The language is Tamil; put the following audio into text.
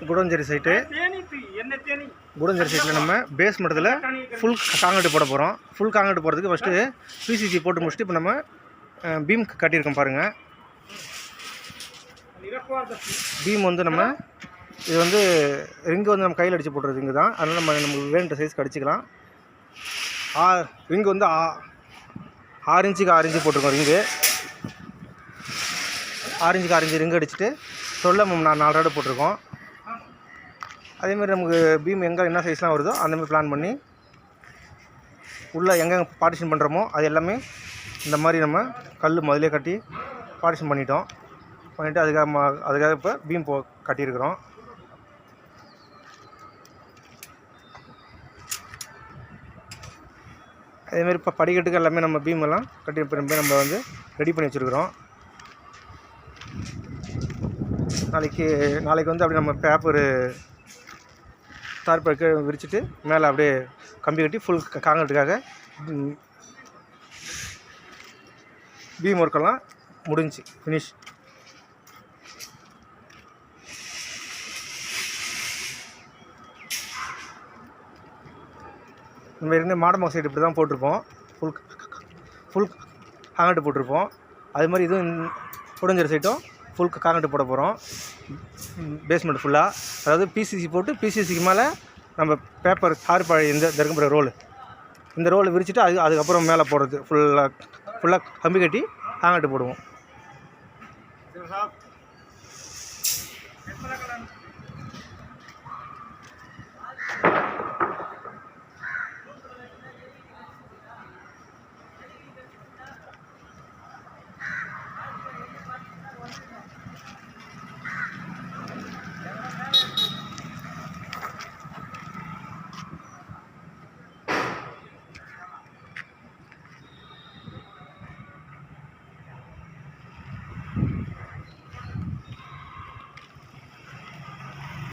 குடஞ்சேரி சைட்டு. குடஞ்சேரி சைட்டில் நம்ம பேஸ் மட்டத்தில் ஃபுல் காங்கிரீட் போட போகிறோம். ஃபுல் காங்கிரீட் போகிறதுக்கு ஃபஸ்ட்டு பிசிசி போட்டு முடிச்சுட்டு இப்போ நம்ம பீம் கட்டியிருக்கோம் பாருங்கள். பீம் வந்து நம்ம இது வந்து ரிங்கு வந்து நம்ம கையில் அடித்து போடுறது ரிங்கு தான். அதனால் நமக்கு வேணுன்ற சைஸ்க்கு அடிச்சுக்கலாம். ரிங்கு வந்து 6 இன்ச்சுக்கு 6 இன்ச்சு போட்டிருக்கோம். ரிங்கு 6 இன்ச்சுக்கு 6 இன்ச்சு ரிங்கு அடிச்சுட்டு 4 ராடு போட்டிருக்கோம். அதேமாதிரி நமக்கு பீம் எங்கே என்ன சைஸ்லாம் வருதோ அந்தமாதிரி பிளான் பண்ணி உள்ளே எங்கே பார்ட்டிஷன் பண்ணுறோமோ அது எல்லாமே இந்த மாதிரி நம்ம கல் முதலே கட்டி பார்ட்டிஷன் பண்ணிட்டோம். அதுக்காக இப்போ பீம் கட்டியிருக்கிறோம். அதேமாதிரி இப்போ படிக்கட்டுக்கு எல்லாமே நம்ம பீம் எல்லாம் கட்டி நம்ம வந்து ரெடி பண்ணி வச்சுருக்குறோம். நாளைக்கு வந்து அப்படியே நம்ம பேப்பரு தார்பாய்க்கு விரிச்சிட்டு மேலே அப்படியே கம்பி கட்டி ஃபுல் காங்கிரீட்டுக்காக பீம் ஒர்க்கெல்லாம் முடிஞ்சு ஃபினிஷ். நம்ம இருந்து மாடமாக் சைடு இப்படி தான் போட்டிருப்போம். ஃபுல் காங்கிரீட் போட்டிருப்போம். அது மாதிரி இதுவும் குடஞ்சேரி சைட்டும் ஃபுல் காங்கிரீட் போட போகிறோம். பேஸ்மெண்ட் ஃபுல்லாக, அதாவது பிசிசி போட்டு பிசிசிக்கு மேலே நம்ம பேப்பர் தார்பாய் இந்த தர்மபுர இந்த ரோல் விரிச்சிட்டு அதுக்கப்புறம் மேலே போடுறது ஃபுல்லாக கம்பி கட்டி காங்கிரீட் போடுவோம்.